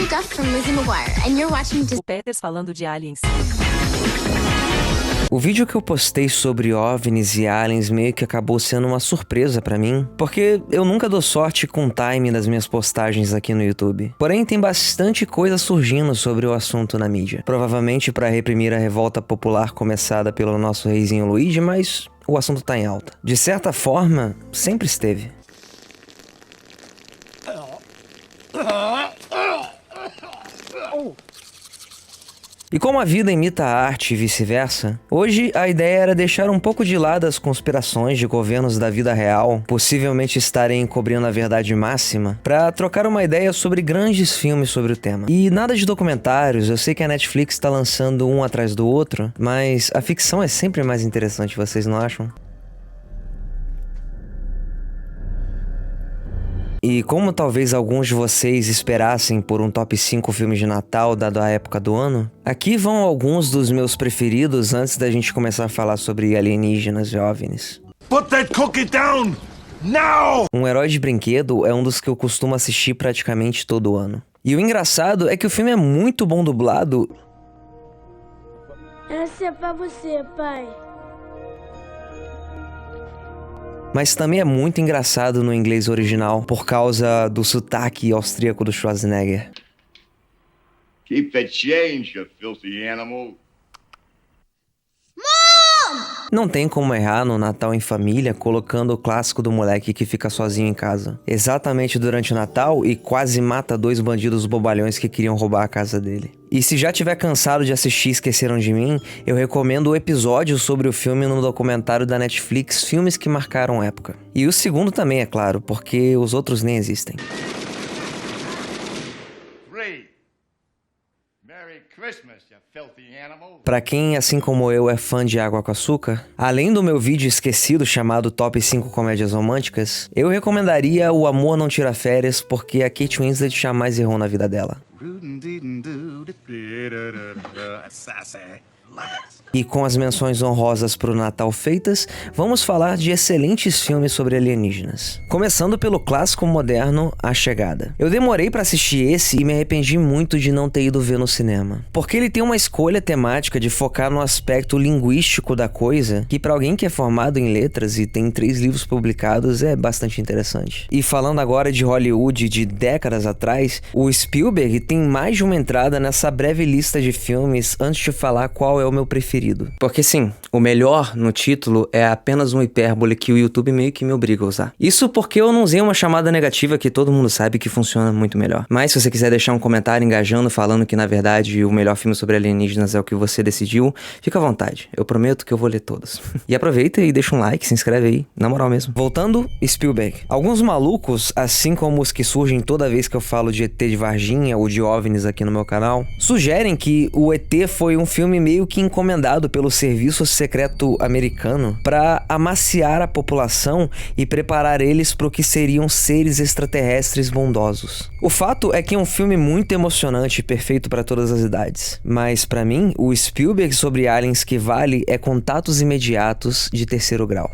Duff from Lizzie McGuire, and you're watching O Peters falando de aliens. O vídeo que eu postei sobre OVNIs e aliens meio que acabou sendo uma surpresa pra mim, porque eu nunca dou sorte com o timing das minhas postagens aqui no YouTube. Porém, tem bastante coisa surgindo sobre o assunto na mídia. Provavelmente pra reprimir a revolta popular começada pelo nosso reizinho Luigi, mas o assunto tá em alta. De certa forma, sempre esteve. E como a vida imita a arte e vice-versa, hoje a ideia era deixar um pouco de lado as conspirações de governos da vida real, possivelmente estarem encobrindo a verdade máxima, para trocar uma ideia sobre grandes filmes sobre o tema. E nada de documentários, eu sei que a Netflix está lançando um atrás do outro, mas a ficção é sempre mais interessante, vocês não acham? E como talvez alguns de vocês esperassem por um top 5 filmes de Natal dado a época do ano, aqui vão alguns dos meus preferidos antes da gente começar a falar sobre alienígenas e OVNIs. Put that cookie down! Now! Um Herói de Brinquedo é um dos que eu costumo assistir praticamente todo ano. E o engraçado é que o filme é muito bom dublado. Essa é pra você, pai. Mas também é muito engraçado no inglês original, por causa do sotaque austríaco do Schwarzenegger. Keep the change, you filthy animal. Não tem como errar no Natal em Família colocando o clássico do moleque que fica sozinho em casa. Exatamente durante o Natal e quase mata 2 bandidos bobalhões que queriam roubar a casa dele. E se já tiver cansado de assistir Esqueceram de Mim, eu recomendo o episódio sobre o filme no documentário da Netflix Filmes que Marcaram Época. E o segundo também, é claro, porque os outros nem existem. 3. Merry Christmas, you filthy animal. Pra quem, assim como eu, é fã de Água com Açúcar, além do meu vídeo esquecido chamado Top 5 Comédias Românticas, eu recomendaria O Amor Não Tira Férias, porque a Kate Winslet jamais errou na vida dela. E com as menções honrosas pro Natal feitas, vamos falar de excelentes filmes sobre alienígenas. Começando pelo clássico moderno A Chegada. Eu demorei pra assistir esse e me arrependi muito de não ter ido ver no cinema. Porque ele tem uma escolha temática de focar no aspecto linguístico da coisa, que pra alguém que é formado em letras e tem 3 livros publicados é bastante interessante. E falando agora de Hollywood de décadas atrás, o Spielberg tem mais de uma entrada nessa breve lista de filmes antes de falar qual é o meu preferido. Porque sim, o melhor no título é apenas uma hipérbole que o YouTube meio que me obriga a usar. Isso porque eu não usei uma chamada negativa que todo mundo sabe que funciona muito melhor. Mas se você quiser deixar um comentário engajando, falando que na verdade o melhor filme sobre alienígenas é o que você decidiu, fica à vontade. Eu prometo que eu vou ler todos. E aproveita e deixa um like, se inscreve aí, na moral mesmo. Voltando, Spielberg. Alguns malucos, assim como os que surgem toda vez que eu falo de ET de Varginha ou de OVNIs aqui no meu canal, sugerem que o ET foi um filme meio que encomendado pelo Serviço Secreto Americano para amaciar a população e preparar eles para o que seriam seres extraterrestres bondosos. O fato é que é um filme muito emocionante e perfeito para todas as idades. Mas para mim, o Spielberg sobre aliens que vale é Contatos Imediatos de Terceiro Grau.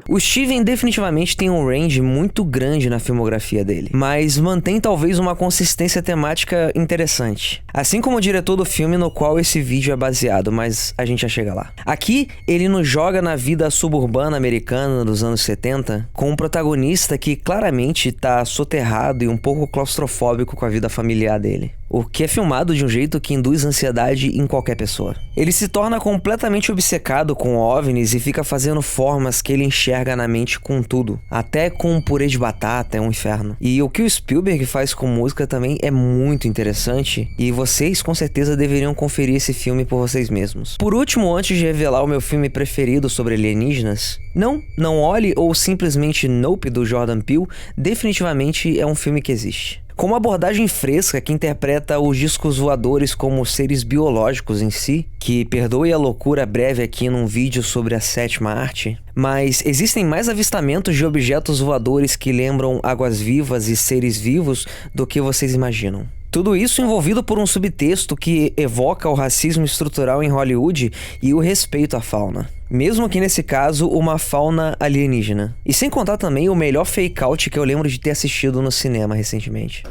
O Steven definitivamente tem um range muito grande na filmografia dele, mas mantém talvez uma consistência temática interessante. Assim como o diretor do filme no qual esse vídeo é baseado, mas a gente já chega lá. Aqui, ele nos joga na vida suburbana americana dos anos 70, com um protagonista que claramente tá soterrado e um pouco claustrofóbico com a vida familiar dele. O que é filmado de um jeito que induz ansiedade em qualquer pessoa. Ele se torna completamente obcecado com OVNIs e fica fazendo formas que ele enxerga na mente com tudo. Até com um purê de batata é um inferno. E o que o Spielberg faz com música também é muito interessante e vocês com certeza deveriam conferir esse filme por vocês mesmos. Por último, antes de revelar o meu filme preferido sobre alienígenas, Não Olhe ou simplesmente Nope do Jordan Peele definitivamente é um filme que existe. Com uma abordagem fresca que interpreta os discos voadores como seres biológicos em si, que perdoe a loucura breve aqui num vídeo sobre a 7ª arte, mas existem mais avistamentos de objetos voadores que lembram águas vivas e seres vivos do que vocês imaginam. Tudo isso envolvido por um subtexto que evoca o racismo estrutural em Hollywood e o respeito à fauna. Mesmo que nesse caso, uma fauna alienígena. E sem contar também o melhor fake-out que eu lembro de ter assistido no cinema recentemente.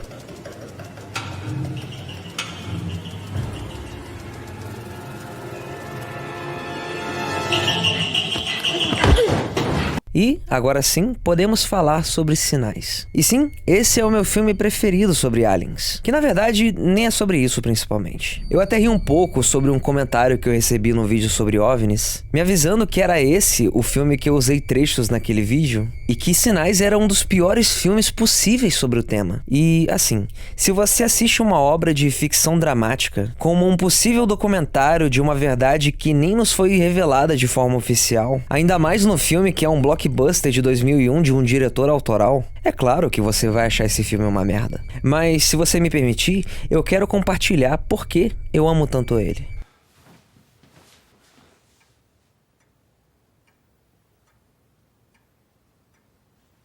E, agora sim, podemos falar sobre Sinais. E sim, esse é o meu filme preferido sobre aliens. Que na verdade, nem é sobre isso principalmente. Eu até ri um pouco sobre um comentário que eu recebi no vídeo sobre OVNIs, me avisando que era esse o filme que eu usei trechos naquele vídeo, e que Sinais era um dos piores filmes possíveis sobre o tema. E, assim, se você assiste uma obra de ficção dramática, como um possível documentário de uma verdade que nem nos foi revelada de forma oficial, ainda mais no filme que é um blockbuster de 2001 de um diretor autoral, é claro que você vai achar esse filme uma merda. Mas, se você me permitir, eu quero compartilhar por que eu amo tanto ele.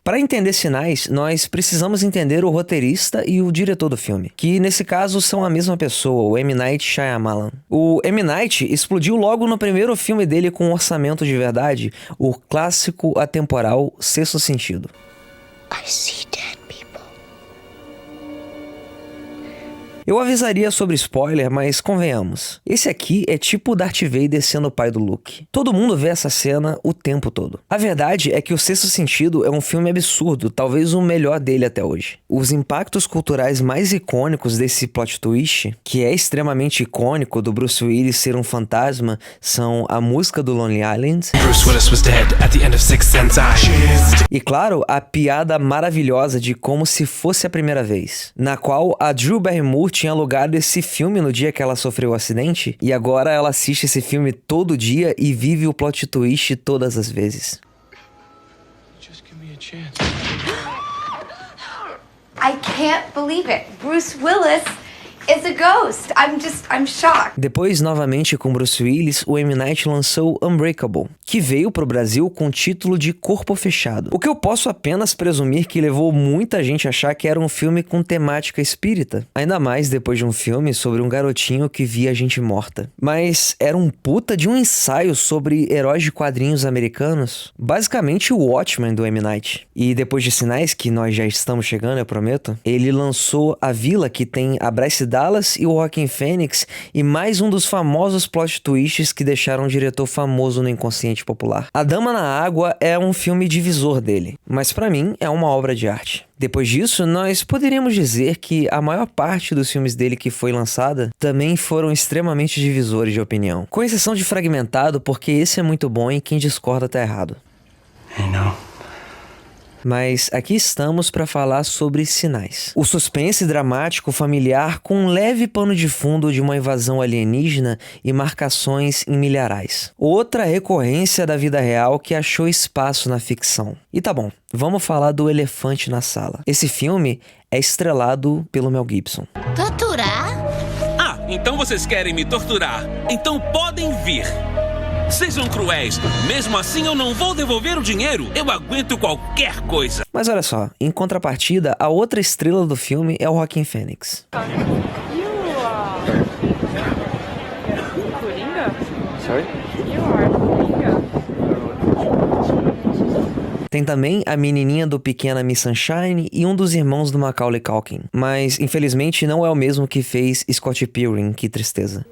Para entender Sinais, nós precisamos entender o roteirista e o diretor do filme, que nesse caso são a mesma pessoa, o M. Night Shyamalan. O M. Night explodiu logo no primeiro filme dele com um orçamento de verdade, o clássico atemporal Sexto Sentido. I see dead people. Eu avisaria sobre spoiler, mas convenhamos. Esse aqui é tipo o Darth Vader sendo o pai do Luke. Todo mundo vê essa cena o tempo todo. A verdade é que O Sexto Sentido é um filme absurdo, talvez o melhor dele até hoje. Os impactos culturais mais icônicos desse plot twist, que é extremamente icônico do Bruce Willis ser um fantasma, são a música do Lonely Island, Bruce Willis was dead at the end of Sixth Sense. e claro, a piada maravilhosa de Como Se Fosse a Primeira Vez, na qual a Drew Barrymore tinha alugado esse filme no dia que ela sofreu o acidente, e agora ela assiste esse filme todo dia e vive o plot twist todas as vezes. Just give me a chance. I can't believe it. Bruce Willis is a ghost. I'm shocked. Depois, novamente com Bruce Willis, o M. Night lançou Unbreakable, que veio pro Brasil com o título de Corpo Fechado. O que eu posso apenas presumir que levou muita gente a achar que era um filme com temática espírita. Ainda mais depois de um filme sobre um garotinho que via gente morta. Mas era um puta de um ensaio sobre heróis de quadrinhos americanos. Basicamente o Watchmen do M. Night. E depois de Sinais, que nós já estamos chegando, eu prometo, ele lançou A Vila, que tem a Bryce Dallas e o Joaquin Phoenix, e mais um dos famosos plot twists que deixaram um diretor famoso no inconsciente popular. A Dama na Água é um filme divisor dele, mas pra mim é uma obra de arte. Depois disso, nós poderíamos dizer que a maior parte dos filmes dele que foi lançada também foram extremamente divisores de opinião. Com exceção de Fragmentado, porque esse é muito bom e quem discorda tá errado. I know. Mas aqui estamos para falar sobre Sinais. O suspense dramático familiar com um leve pano de fundo de uma invasão alienígena e marcações em milharais. Outra recorrência da vida real que achou espaço na ficção. E tá bom, vamos falar do Elefante na Sala. Esse filme é estrelado pelo Mel Gibson. Torturar? Ah, então vocês querem me torturar. Então podem vir. Sejam cruéis. Mesmo assim, eu não vou devolver o dinheiro. Eu aguento qualquer coisa. Mas olha só, em contrapartida, a outra estrela do filme é o Joaquin Phoenix. Coringa? Sorry? You are Coringa? Tem também a menininha do Pequena Miss Sunshine e um dos irmãos do Macaulay Culkin. Mas, infelizmente, não é o mesmo que fez Scott Pilgrim, que tristeza.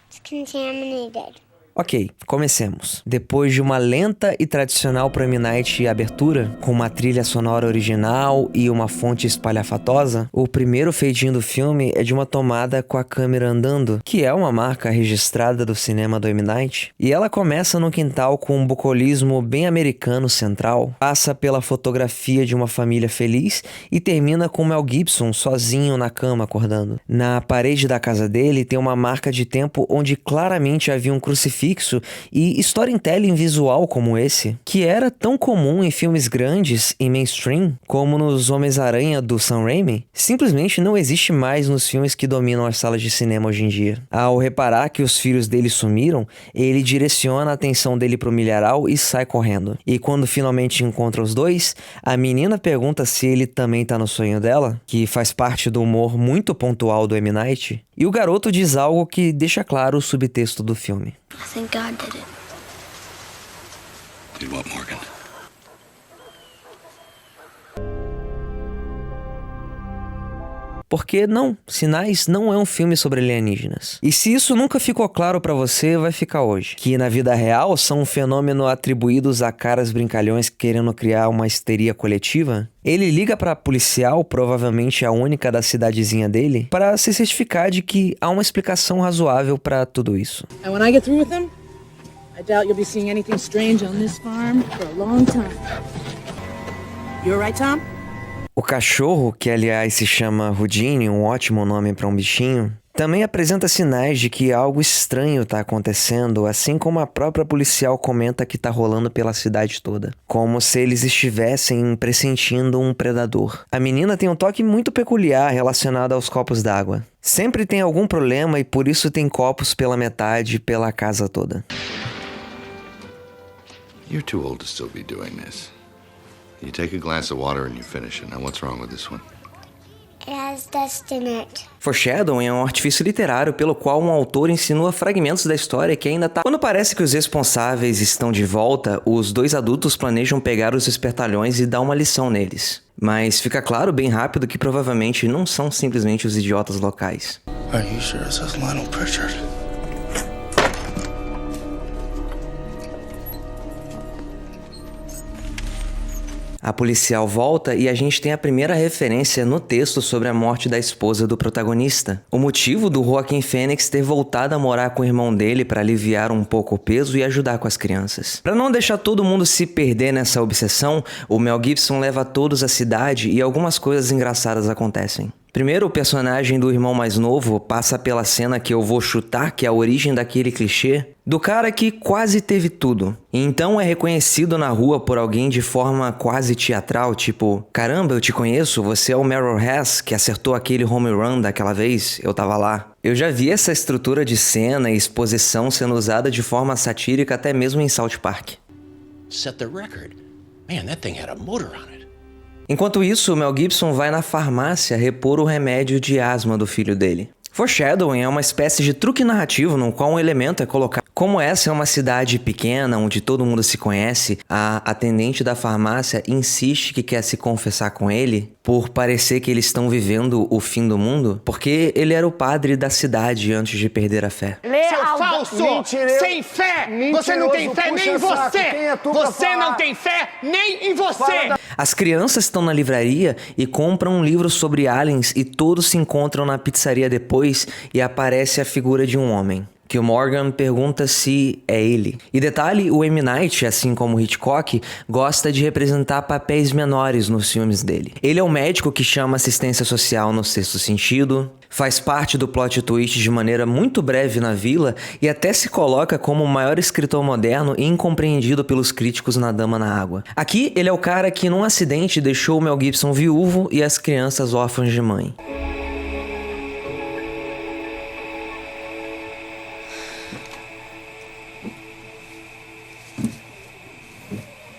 It's contaminated. Ok, comecemos. Depois de uma lenta e tradicional Prime Night abertura, com uma trilha sonora original e uma fonte espalhafatosa, o primeiro feitinho do filme é de uma tomada com a câmera andando, que é uma marca registrada do cinema do M. Night, e ela começa no quintal com um bucolismo bem americano central, passa pela fotografia de uma família feliz e termina com Mel Gibson sozinho na cama acordando. Na parede da casa dele tem uma marca de tempo onde claramente havia um crucifixo fixo e storytelling visual como esse, que era tão comum em filmes grandes e mainstream, como nos Homens-Aranha do Sam Raimi, simplesmente não existe mais nos filmes que dominam as salas de cinema hoje em dia. Ao reparar que os filhos dele sumiram, ele direciona a atenção dele pro milharal e sai correndo. E quando finalmente encontra os dois, a menina pergunta se ele também tá no sonho dela, que faz parte do humor muito pontual do M. Night, e o garoto diz algo que deixa claro o subtexto do filme. I think God did it. Did what, Morgan? Porque não, Sinais não é um filme sobre alienígenas. E se isso nunca ficou claro pra você, vai ficar hoje. Que na vida real são um fenômeno atribuídos a caras brincalhões querendo criar uma histeria coletiva. Ele liga pra policial, provavelmente a única da cidadezinha dele, para se certificar de que há uma explicação razoável pra tudo isso. And when I get through with him, I doubt you'll be seeing anything strange on this farm for a long time. You all right, Tom? O cachorro, que aliás se chama Houdini, um ótimo nome para um bichinho, também apresenta sinais de que algo estranho está acontecendo, assim como a própria policial comenta que está rolando pela cidade toda. Como se eles estivessem pressentindo um predador. A menina tem um toque muito peculiar relacionado aos copos d'água. Sempre tem algum problema e por isso tem copos pela metade pela casa toda. You're too old to still be doing this. You take a glass of water and you finish it. Now what's wrong with this one? It has dust in it. Foreshadowing é um artifício literário pelo qual um autor insinua fragmentos da história que ainda tá... Quando parece que os responsáveis estão de volta, os dois adultos planejam pegar os espertalhões e dar uma lição neles. Mas fica claro bem rápido que provavelmente não são simplesmente os idiotas locais. Are you sure it says Lionel Pritchard? A policial volta e a gente tem a primeira referência no texto sobre a morte da esposa do protagonista. O motivo do Joaquin Phoenix ter voltado a morar com o irmão dele para aliviar um pouco o peso e ajudar com as crianças. Para não deixar todo mundo se perder nessa obsessão, o Mel Gibson leva todos à cidade e algumas coisas engraçadas acontecem. Primeiro, o personagem do irmão mais novo passa pela cena que eu vou chutar, que é a origem daquele clichê, do cara que quase teve tudo. E então é reconhecido na rua por alguém de forma quase teatral, tipo, caramba, eu te conheço, você é o Merrill Hess que acertou aquele home run daquela vez, eu tava lá. Eu já vi essa estrutura de cena e exposição sendo usada de forma satírica até mesmo em South Park. Set the record. Man, that thing had a motor on it. Enquanto isso, o Mel Gibson vai na farmácia repor o remédio de asma do filho dele. Foreshadowing é uma espécie de truque narrativo no qual um elemento é colocado. Como essa é uma cidade pequena onde todo mundo se conhece, a atendente da farmácia insiste que quer se confessar com ele por parecer que eles estão vivendo o fim do mundo, porque ele era o padre da cidade antes de perder a fé. Seu falso! Mentiroso. Sem fé! Você não tem fé nem em você! Você não tem fé nem em você! As crianças estão na livraria e compram um livro sobre aliens e todos se encontram na pizzaria depois e aparece a figura de um homem, que o Morgan pergunta se é ele. E detalhe, o M. Night, assim como Hitchcock, gosta de representar papéis menores nos filmes dele. Ele é o médico que chama assistência social no Sexto Sentido, faz parte do plot twist de maneira muito breve na Vila e até se coloca como o maior escritor moderno e incompreendido pelos críticos na Dama na Água. Aqui, ele é o cara que num acidente deixou o Mel Gibson viúvo e as crianças órfãs de mãe.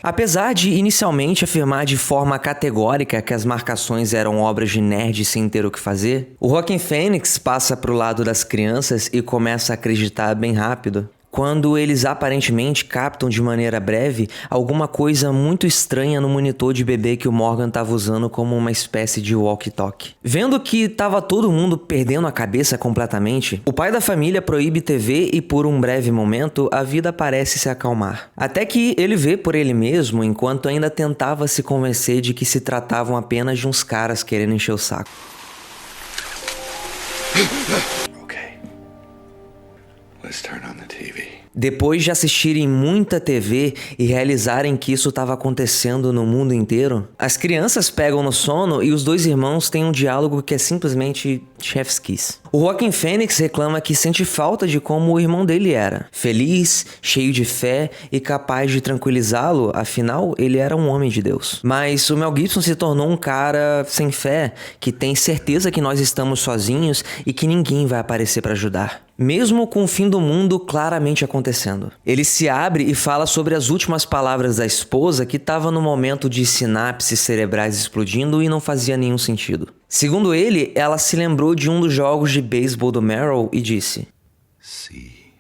Apesar de inicialmente afirmar de forma categórica que as marcações eram obras de nerd sem ter o que fazer, o Joaquin Phoenix passa pro lado das crianças e começa a acreditar bem rápido, quando eles aparentemente captam de maneira breve alguma coisa muito estranha no monitor de bebê que o Morgan estava usando como uma espécie de walkie-talkie. Vendo que estava todo mundo perdendo a cabeça completamente, o pai da família proíbe TV e por um breve momento a vida parece se acalmar. Até que ele vê por ele mesmo enquanto ainda tentava se convencer de que se tratavam apenas de uns caras querendo encher o saco. Let's turn on the TV. Depois de assistirem muita TV e realizarem que isso estava acontecendo no mundo inteiro, as crianças pegam no sono e os dois irmãos têm um diálogo que é simplesmente chef's kiss. O Joaquin Phoenix reclama que sente falta de como o irmão dele era. Feliz, cheio de fé e capaz de tranquilizá-lo, afinal, ele era um homem de Deus. Mas o Mel Gibson se tornou um cara sem fé, que tem certeza que nós estamos sozinhos e que ninguém vai aparecer para ajudar. Mesmo com o fim do mundo claramente acontecendo. Ele se abre e fala sobre as últimas palavras da esposa que estava no momento de sinapses cerebrais explodindo e não fazia nenhum sentido. Segundo ele, ela se lembrou de um dos jogos de beisebol do Merrill e disse: See.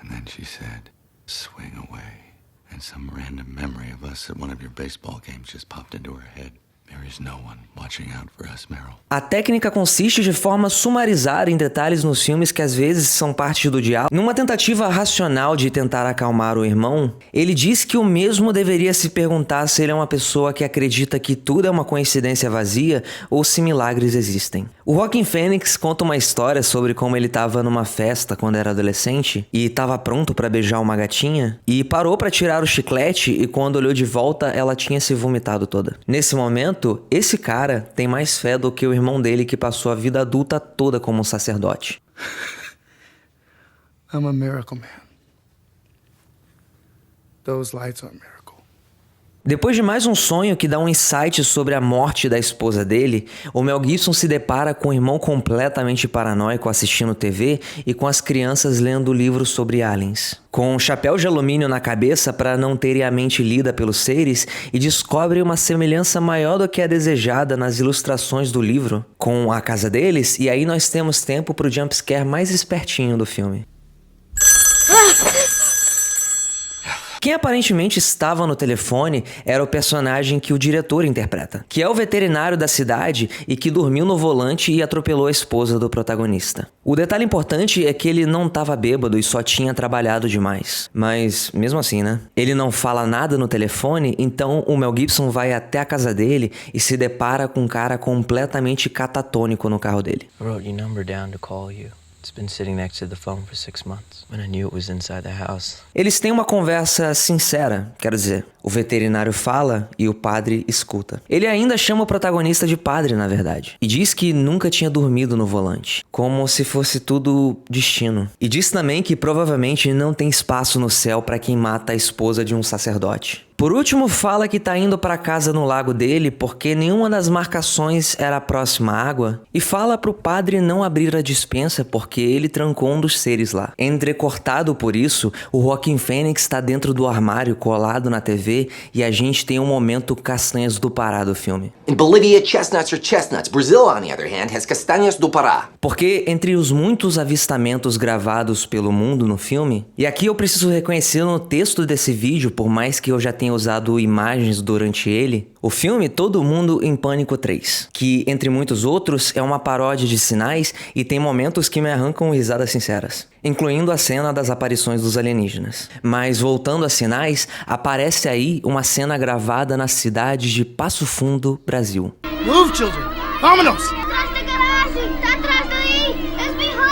And then she said, swing away. And some random memory of us at one of your baseball games just popped into her head. There is no one watching out for us, Merrill. A técnica consiste de forma sumarizar em detalhes nos filmes que às vezes são parte do diálogo. Numa tentativa racional de tentar acalmar o irmão, ele diz que o mesmo deveria se perguntar se ele é uma pessoa que acredita que tudo é uma coincidência vazia ou se milagres existem. O Joaquin Phoenix conta uma história sobre como ele estava numa festa quando era adolescente e estava pronto para beijar uma gatinha e parou para tirar o chiclete e quando olhou de volta ela tinha se vomitado toda. Nesse momento, esse cara tem mais fé do que o irmão dele que passou a vida adulta toda como um sacerdote. I'm a miracle man. Those lights are a miracle. Depois de mais um sonho que dá um insight sobre a morte da esposa dele, o Mel Gibson se depara com o irmão completamente paranoico assistindo TV e com as crianças lendo livros sobre aliens. Com um chapéu de alumínio na cabeça para não terem a mente lida pelos seres e descobre uma semelhança maior do que a desejada nas ilustrações do livro com a casa deles, e aí nós temos tempo pro jumpscare mais espertinho do filme. Quem aparentemente estava no telefone era o personagem que o diretor interpreta, que é o veterinário da cidade e que dormiu no volante e atropelou a esposa do protagonista. O detalhe importante é que ele não estava bêbado e só tinha trabalhado demais. Mas, mesmo assim, né? Ele não fala nada no telefone, então o Mel Gibson vai até a casa dele e se depara com um cara completamente catatônico no carro dele. I wrote your number down to call you. It's been sitting next to the phone for 6 months when I knew it was inside the house. Eles têm uma conversa sincera, quero dizer. O veterinário fala e o padre escuta. Ele ainda chama o protagonista de padre, na verdade. E diz que nunca tinha dormido no volante. Como se fosse tudo destino. E diz também que provavelmente não tem espaço no céu para quem mata a esposa de um sacerdote. Por último, fala que tá indo para casa no lago dele porque nenhuma das marcações era próxima à água. E fala pro padre não abrir a despensa porque ele trancou um dos seres lá. Entrecortado por isso, o Joaquin Phoenix tá dentro do armário colado na TV e a gente tem um momento castanhas do Pará do filme. In Bolivia, chestnuts are chestnuts. Brazil, on the other hand, has castanhas do Pará. Porque entre os muitos avistamentos gravados pelo mundo no filme, e aqui eu preciso reconhecer no texto desse vídeo, por mais que eu já tenha usado imagens durante ele, o filme Todo Mundo em Pânico 3, que entre muitos outros é uma paródia de Sinais e tem momentos que me arrancam risadas sinceras, incluindo a cena das aparições dos alienígenas. Mas voltando a Sinais, aparece aí uma cena gravada na cidade de Passo Fundo, Brasil. Move, children! Vámonos! Atrás da garagem! Tá atrás daí! It's behind!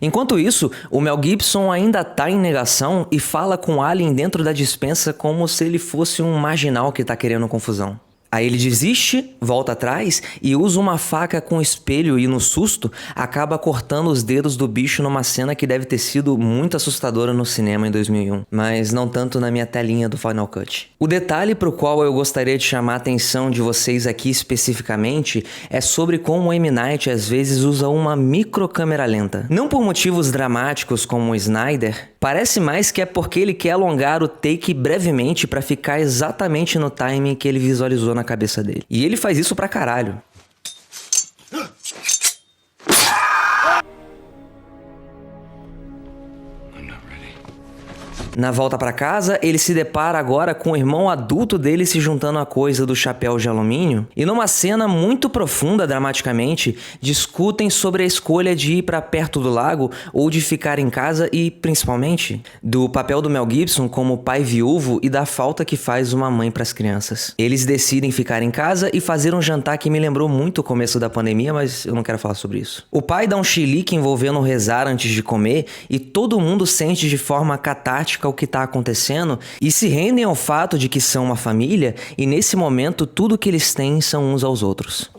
Enquanto isso, o Mel Gibson ainda tá em negação e fala com o alien dentro da despensa como se ele fosse um marginal que tá querendo confusão. Aí ele desiste, volta atrás e usa uma faca com espelho e no susto acaba cortando os dedos do bicho numa cena que deve ter sido muito assustadora no cinema em 2001, mas não tanto na minha telinha do Final Cut. O detalhe pro qual eu gostaria de chamar a atenção de vocês aqui especificamente é sobre como o M. Night às vezes usa uma microcâmera lenta. Não por motivos dramáticos como o Snyder, parece mais que é porque ele quer alongar o take brevemente pra ficar exatamente no timing que ele visualizou na cabeça dele. E ele faz isso pra caralho. I'm not ready. Na volta pra casa, ele se depara agora com o irmão adulto dele se juntando à coisa do chapéu de alumínio e numa cena muito profunda, dramaticamente, discutem sobre a escolha de ir pra perto do lago ou de ficar em casa e, principalmente, do papel do Mel Gibson como pai viúvo e da falta que faz uma mãe pras crianças. Eles decidem ficar em casa e fazer um jantar que me lembrou muito o começo da pandemia, mas eu não quero falar sobre isso. O pai dá um chilique envolvendo rezar antes de comer e todo mundo sente de forma catártica o que tá acontecendo e se rendem ao fato de que são uma família e nesse momento tudo que eles têm são uns aos outros.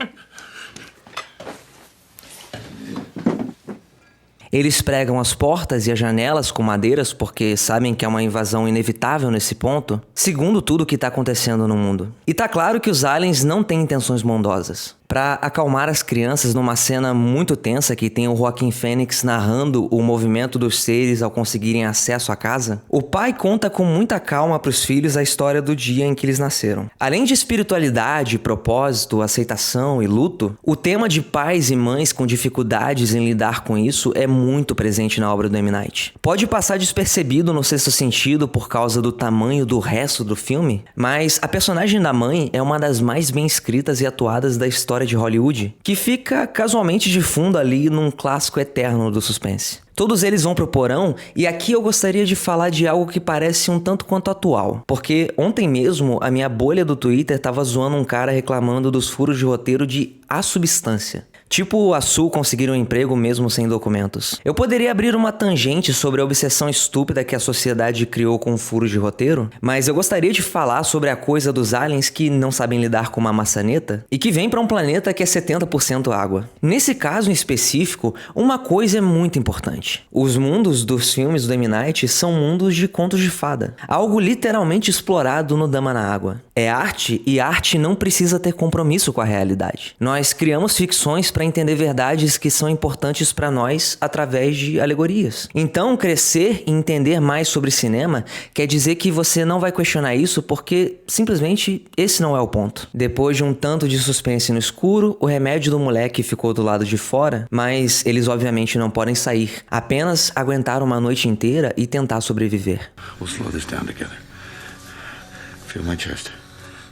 Eles pregam as portas e as janelas com madeiras porque sabem que é uma invasão inevitável nesse ponto, segundo tudo o que tá acontecendo no mundo. E tá claro que os aliens não têm intenções bondosas. Pra acalmar as crianças numa cena muito tensa que tem o Joaquin Phoenix narrando o movimento dos seres ao conseguirem acesso à casa, o pai conta com muita calma pros filhos a história do dia em que eles nasceram. Além de espiritualidade, propósito, aceitação e luto, o tema de pais e mães com dificuldades em lidar com isso é muito presente na obra do M. Night. Pode passar despercebido no Sexto Sentido por causa do tamanho do resto do filme, mas a personagem da mãe é uma das mais bem escritas e atuadas da história de Hollywood, que fica casualmente de fundo ali num clássico eterno do suspense. Todos eles vão pro porão e aqui eu gostaria de falar de algo que parece um tanto quanto atual, porque ontem mesmo a minha bolha do Twitter tava zoando um cara reclamando dos furos de roteiro de A Substância. Tipo a Sul conseguir um emprego mesmo sem documentos. Eu poderia abrir uma tangente sobre a obsessão estúpida que a sociedade criou com furos de roteiro, mas eu gostaria de falar sobre a coisa dos aliens que não sabem lidar com uma maçaneta e que vêm para um planeta que é 70% água. Nesse caso em específico, uma coisa é muito importante. Os mundos dos filmes do M. Night são mundos de contos de fada. Algo literalmente explorado no Dama na Água. É arte e arte não precisa ter compromisso com a realidade. Nós criamos ficções para entender verdades que são importantes para nós através de alegorias. Então, crescer e entender mais sobre cinema quer dizer que você não vai questionar isso porque simplesmente esse não é o ponto. Depois de um tanto de suspense no escuro, o remédio do moleque ficou do lado de fora, mas eles obviamente não podem sair. Apenas aguentar uma noite inteira e tentar sobreviver. We'll slow this down together. Feel my chest.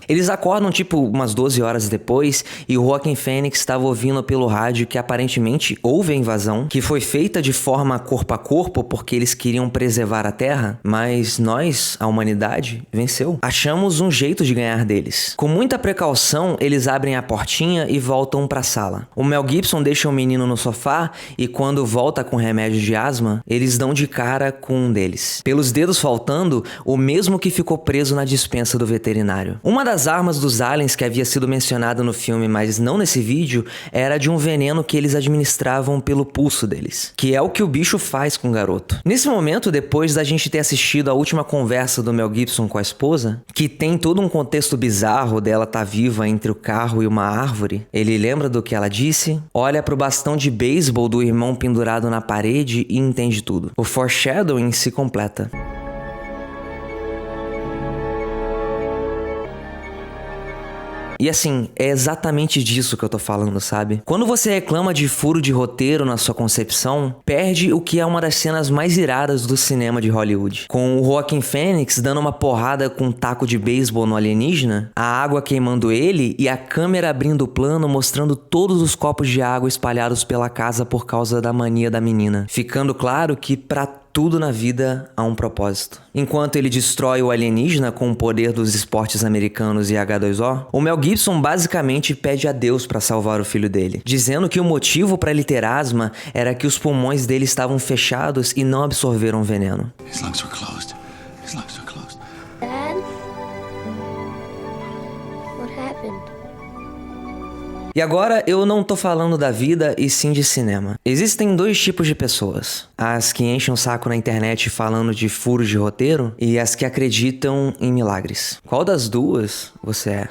Eles acordam tipo umas 12 horas depois e o Joaquin Phoenix estava ouvindo pelo rádio que aparentemente houve a invasão, que foi feita de forma corpo a corpo porque eles queriam preservar a Terra, mas nós, a humanidade, venceu. Achamos um jeito de ganhar deles. Com muita precaução, eles abrem a portinha e voltam pra sala. O Mel Gibson deixa o menino no sofá e quando volta com remédio de asma, eles dão de cara com um deles. Pelos dedos faltando, o mesmo que ficou preso na dispensa do veterinário. Uma das armas dos aliens que havia sido mencionada no filme, mas não nesse vídeo, era de um veneno que eles administravam pelo pulso deles, que é o que o bicho faz com o garoto. Nesse momento, depois da gente ter assistido a última conversa do Mel Gibson com a esposa, que tem todo um contexto bizarro dela estar viva entre o carro e uma árvore, ele lembra do que ela disse, olha pro bastão de beisebol do irmão pendurado na parede e entende tudo. O foreshadowing se completa. E assim, é exatamente disso que eu tô falando, sabe? Quando você reclama de furo de roteiro na sua concepção, perde o que é uma das cenas mais iradas do cinema de Hollywood. Com o Joaquin Phoenix dando uma porrada com um taco de beisebol no alienígena, a água queimando ele e a câmera abrindo o plano mostrando todos os copos de água espalhados pela casa por causa da mania da menina. Ficando claro que pra tudo na vida há um propósito. Enquanto ele destrói o alienígena com o poder dos esportes americanos e H2O, o Mel Gibson basicamente pede a Deus para salvar o filho dele, dizendo que o motivo para ele ter asma era que os pulmões dele estavam fechados e não absorveram veneno. His lungs were closed. His lungs were closed. Dad? What happened? E agora eu não tô falando da vida e sim de cinema. Existem dois tipos de pessoas. As que enchem o saco na internet falando de furos de roteiro e as que acreditam em milagres. Qual das duas você é?